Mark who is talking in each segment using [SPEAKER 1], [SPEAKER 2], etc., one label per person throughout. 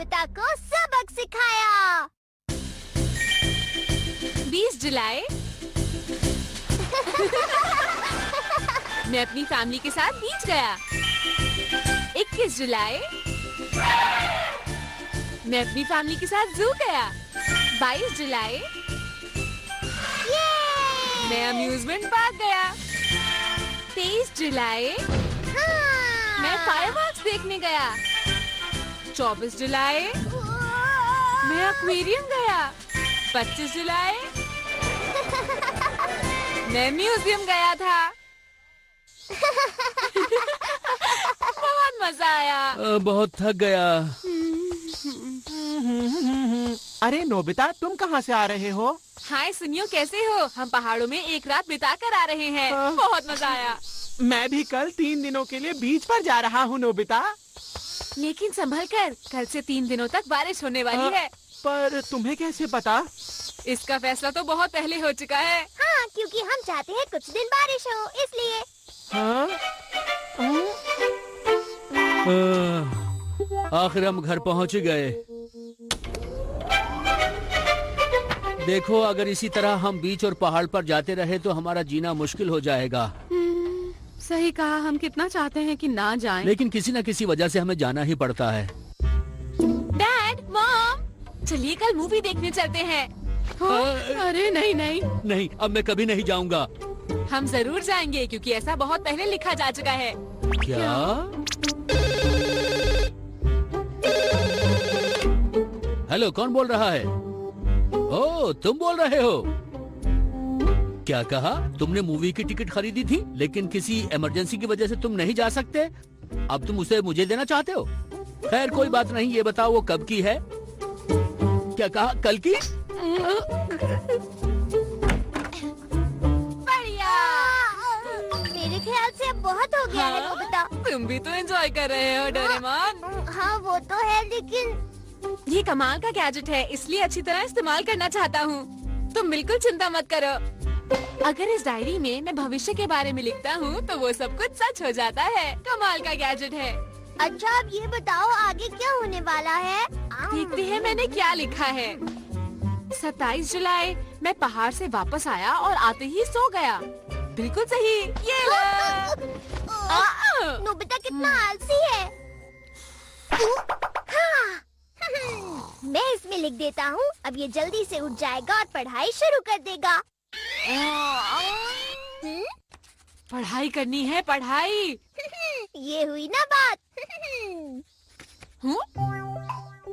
[SPEAKER 1] Nobita को सबक सिखाया।
[SPEAKER 2] 20 जुलाई मैं अपनी फैमिली के साथ बीच गया। 21 जुलाई मैं अपनी फैमिली के साथ जू गया। 22 जुलाई मैं अम्यूजमेंट पार्क गया। 23 जुलाई मैं फायरवर्क्स देखने गया। 24 जुलाई मैं एक्वेरियम गया। 25 जुलाई मैं म्यूजियम गया था। बहुत मजा आया।
[SPEAKER 3] बहुत थक गया।
[SPEAKER 4] अरे नोबिता, तुम कहाँ से आ रहे हो?
[SPEAKER 2] हाय सुनियो, कैसे हो? हम पहाड़ों में एक रात बिता कर आ रहे हैं। बहुत मजा आया।
[SPEAKER 4] मैं भी कल 3 दिनों के लिए बीच पर जा रहा हूँ नोबिता।
[SPEAKER 2] लेकिन संभल कर, कल से 3 दिनों तक बारिश होने वाली है।
[SPEAKER 4] पर तुम्हें कैसे पता?
[SPEAKER 2] इसका फैसला तो बहुत पहले हो चुका है।
[SPEAKER 1] हाँ, क्योंकि हम चाहते हैं कुछ दिन बारिश हो, इसलिए।
[SPEAKER 4] हाँ?
[SPEAKER 3] आखिर हम घर पहुँच गए। देखो, अगर इसी तरह हम बीच और पहाड़ पर जाते रहे तो हमारा जीना मुश्किल हो जाएगा।
[SPEAKER 2] सही कहा, हम कितना चाहते हैं कि ना जाएं।
[SPEAKER 3] लेकिन किसी न किसी वजह से हमें जाना ही पड़ता है।
[SPEAKER 2] डैड, मॉम, चलिए कल मूवी देखने चलते हैं। अरे नहीं नहीं
[SPEAKER 3] नहीं, अब मैं कभी नहीं जाऊंगा।
[SPEAKER 2] हम जरूर जाएंगे, क्योंकि ऐसा बहुत पहले लिखा जा चुका है।
[SPEAKER 3] क्या? हेलो, कौन बोल रहा है? ओह, तुम बोल रहे हो? क्या कहा? तुमने मूवी की टिकट खरीदी थी, लेकिन किसी इमरजेंसी की वजह से तुम नहीं जा सकते। अब तुम उसे मुझे देना चाहते हो? खैर कोई बात नहीं, ये बताओ वो कब की है? क्या कहा? कल की?
[SPEAKER 2] बढ़िया।
[SPEAKER 1] मेरे ख्याल से अब बहुत हो गया है नोबिता।
[SPEAKER 2] तुम भी तो एंजॉय कर रहे हो डोरेमोन।
[SPEAKER 1] हाँ वो तो है, लेकिन
[SPEAKER 2] ये कमाल का गैजेट है, इसलिए अच्छी तरह इस्तेमाल करना चाहता हूँ। तुम बिल्कुल चिंता मत करो। अगर इस डायरी में मैं भविष्य के बारे में लिखता हूँ तो वो सब कुछ सच हो जाता है। कमाल का गैजेट है।
[SPEAKER 1] अच्छा, अब ये बताओ आगे क्या होने वाला है?
[SPEAKER 2] देखते हैं मैंने क्या लिखा है। 27 जुलाई मैं पहाड़ से वापस आया और आते ही सो गया। बिल्कुल सही। ये लो।
[SPEAKER 1] नोबिता कितना आलसी है। हाँ। मैं इसमें लिख देता हूँ, अब ये जल्दी से उठ जाएगा और पढ़ाई शुरू कर देगा।
[SPEAKER 2] पढ़ाई करनी है, पढ़ाई।
[SPEAKER 1] ये हुई ना बात।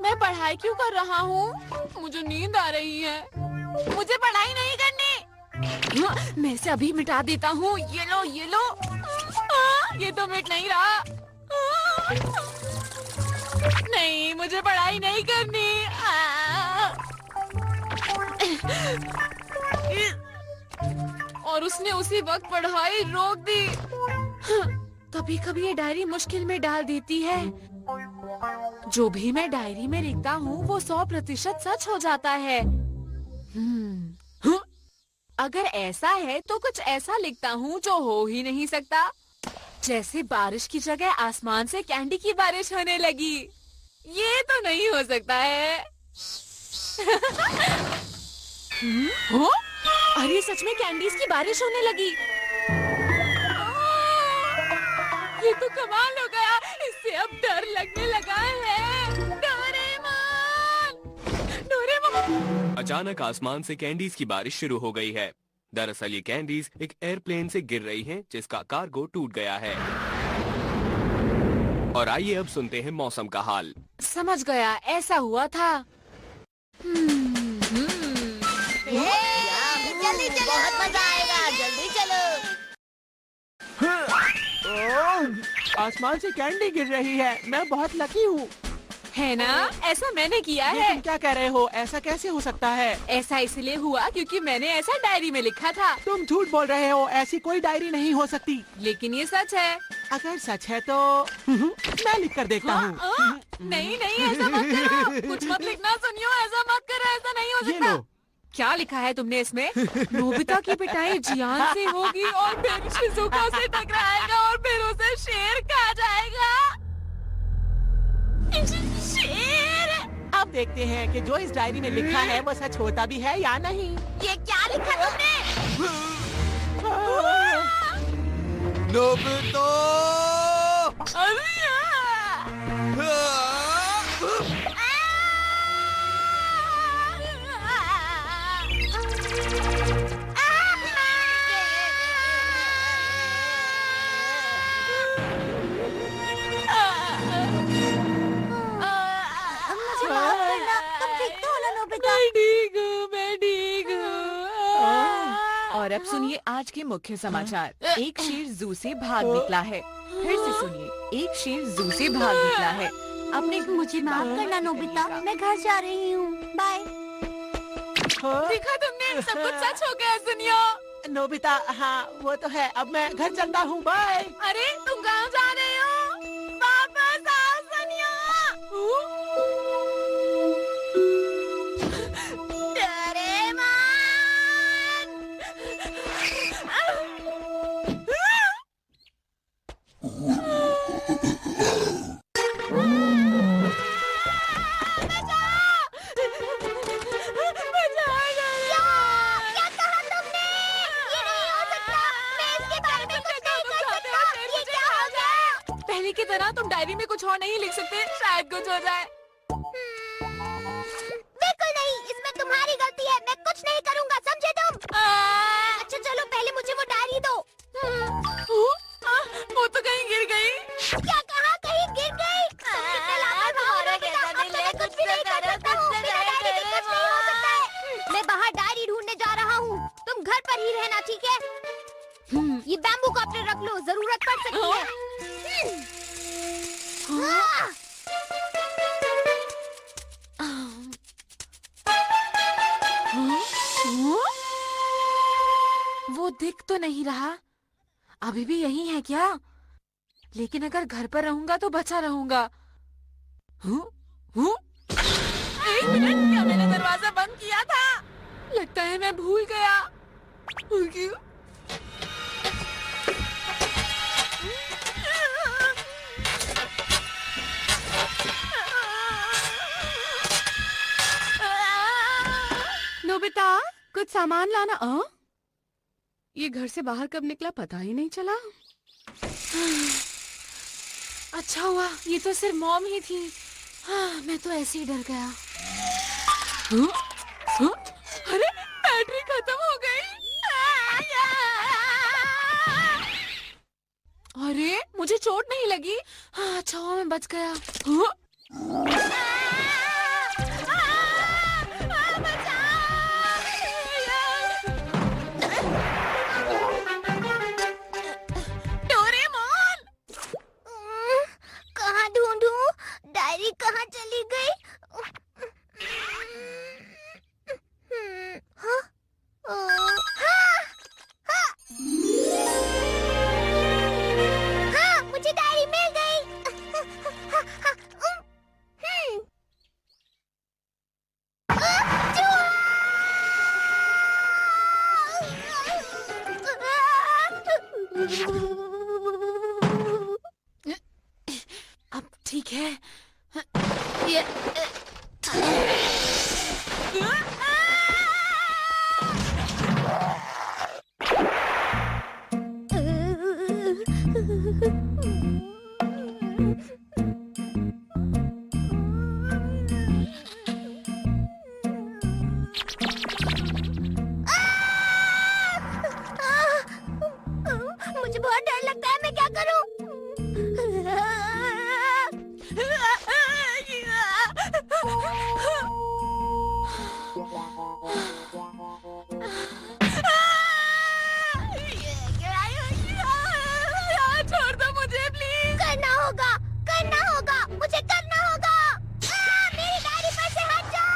[SPEAKER 2] मैं पढ़ाई क्यों कर रहा हूँ? मुझे नींद आ रही है। मुझे पढ़ाई नहीं करनी। मैं इसे अभी मिटा देता हूँ। ये लो, ये लो। ये तो मिट नहीं रहा। नहीं, मुझे पढ़ाई नहीं करनी। और उसने उसी वक्त पढ़ाई रोक दी। कभी कभी ये डायरी मुश्किल में डाल देती है। जो भी मैं डायरी में लिखता हूँ वो 100% सच हो जाता है। अगर ऐसा है तो कुछ ऐसा लिखता हूँ जो हो ही नहीं सकता। जैसे बारिश की जगह आसमान से कैंडी की बारिश होने लगी। ये तो नहीं हो सकता है। अरे सच में कैंडीज की बारिश होने लगी। ये तो कमाल हो गया। इससे अब डर लगने लगा है। डोरेमोन! डोरेमोन!
[SPEAKER 5] अचानक आसमान से कैंडीज की बारिश शुरू हो गई है। दरअसल ये कैंडीज एक एयरप्लेन से गिर रही हैं, जिसका कार्गो टूट गया है। और आइए अब सुनते हैं मौसम का हाल।
[SPEAKER 2] समझ गया, ऐसा हुआ था।
[SPEAKER 1] जल्दी चलो, बहुत मजा आएगा। जल्दी चलो।
[SPEAKER 4] आसमान से कैंडी गिर रही है। मैं बहुत लकी हूँ।
[SPEAKER 2] है ना? ऐसा मैंने किया
[SPEAKER 4] ये
[SPEAKER 2] है।
[SPEAKER 4] तुम क्या कह रहे हो? ऐसा कैसे हो सकता है?
[SPEAKER 2] ऐसा इसलिए हुआ क्योंकि मैंने ऐसा डायरी में लिखा था।
[SPEAKER 4] तुम झूठ बोल रहे हो। ऐसी कोई डायरी नहीं हो सकती।
[SPEAKER 2] लेकिन ये सच है।
[SPEAKER 4] अगर सच है तो मैं लिख कर देखता हूँ।
[SPEAKER 2] नहीं नहीं, ऐसा मत करो। कुछ मत लिखना सुनियो, ऐसा मत करो। ऐसा नहीं हो
[SPEAKER 4] ये
[SPEAKER 2] सकता।
[SPEAKER 4] लो।
[SPEAKER 2] क्या लिखा है तुमने इसमें? नोबिता की पिटाई जियान से होगी और फिर शिजुका से टकराएगा और फिर उसे शेर खा जाएगा। शेर!
[SPEAKER 4] देखते हैं कि जो इस डायरी में लिखा है वो सच होता भी है या नहीं।
[SPEAKER 1] ये क्या लिखा तुमने?
[SPEAKER 5] नोबिता!
[SPEAKER 1] मुझे माफ करना, तुम ठीक तो हो ना नोबिता?
[SPEAKER 2] मैं ठीक हूँ। और अब सुनिए आज के मुख्य समाचार। एक शेर जू से भाग निकला है। फिर से सुनिए, एक शेर जू से भाग निकला है। अपने
[SPEAKER 1] मुझे माफ करना नोबिता, मैं घर जा रही हूँ। बाय।
[SPEAKER 2] देखा तुमने, सब कुछ सच हो गया सुनियो।
[SPEAKER 4] नोबिता, हाँ वो तो है। अब मैं घर चलता हूँ, बाय।
[SPEAKER 2] अरे तुम कहाँ जा रहे हो? वापस आओ सुनियो।
[SPEAKER 1] क्या कहा तुमने? ये नहीं हो सकता। मैं इसके बारे में कुछ नहीं कर सकता। ये क्या हो गया?
[SPEAKER 2] पहले की तरह तुम डायरी में कुछ और नहीं लिख सकते, शायद कुछ हो जाए।
[SPEAKER 1] बिल्कुल नहीं, इसमें तुम्हारी गलती है। मैं कुछ नहीं करूँगा, समझे तुम? अच्छा चलो, पहले मुझे वो डायरी दो।
[SPEAKER 2] वो तो कहीं गिर गई।
[SPEAKER 1] क्या कहा? कहीं गिर गई? कितने लापरवाह हो नोबिता, अब तो मैं कुछ भी नहीं कर सकता हूँ। बिना डायरी के कुछ नहीं हो सकता है। मैं बाहर डायरी ढूंढने जा रहा हूँ। तुम घर पर ही रहना, ठीक है? ये बैम्बू कॉप्टर रख लो, जरूरत पड़ सकती है। हाँ।
[SPEAKER 2] वो दिख तो नहीं रहा। अभी भी यही है क्या? लेकिन अगर घर पर रहूंगा तो बचा रहूंगा। एक मिनट, क्या मैंने दरवाजा बंद किया था? लगता है मैं भूल गया। नोबिता, कुछ सामान लाना। ये घर से बाहर कब निकला पता ही नहीं चला। अच्छा हुआ ये तो सिर्फ मॉम ही थी। मैं तो ऐसे ही डर गया। अरे बैटरी खत्म हो गई। अरे मुझे चोट नहीं लगी। अच्छा हुआ मैं बच गया।
[SPEAKER 1] कहाँ ढूंढूं? डायरी कहाँ चली गई? हाँ? हाँ, मुझे डायरी मिल गई।
[SPEAKER 2] अब ठीक है।
[SPEAKER 1] मुझे बहुत डर लगता है, मैं क्या करूं?
[SPEAKER 2] छोड़ दो मुझे प्लीज।
[SPEAKER 1] करना होगा, मुझे करना होगा। मेरी डायरी पर से हट जाओ।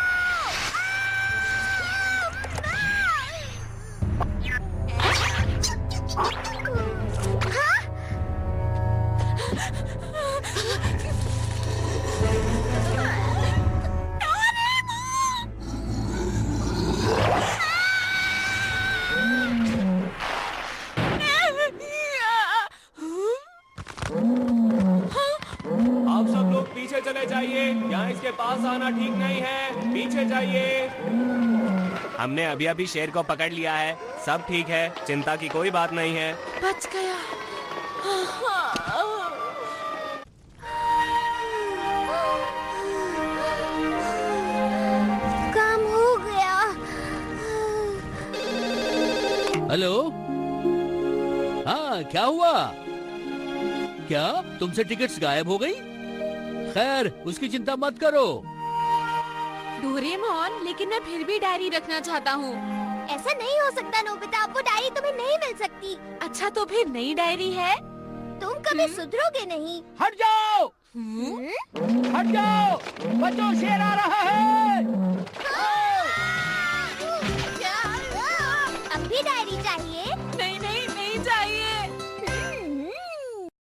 [SPEAKER 1] हाँ?
[SPEAKER 5] पीछे चले जाइए, यहाँ इसके पास आना ठीक नहीं है, पीछे जाइए। हमने अभी अभी शेर को पकड़ लिया है, सब ठीक है, चिंता की कोई बात नहीं है।
[SPEAKER 2] बच गया।
[SPEAKER 1] काम हो गया।
[SPEAKER 3] हेलो, हाँ क्या हुआ? क्या तुमसे टिकट्स गायब हो गई? खैर उसकी चिंता मत करो।
[SPEAKER 2] डोरेमोन, लेकिन मैं फिर भी डायरी रखना चाहता हूँ।
[SPEAKER 1] ऐसा नहीं हो सकता नोबिता, वो डायरी तुम्हें नहीं मिल सकती।
[SPEAKER 2] अच्छा तो फिर नई डायरी है?
[SPEAKER 1] तुम कभी सुधरोगे नहीं।
[SPEAKER 3] हट जाओ,
[SPEAKER 2] हम्म?
[SPEAKER 3] हट जाओ, बच्चों शेर आ रहा है।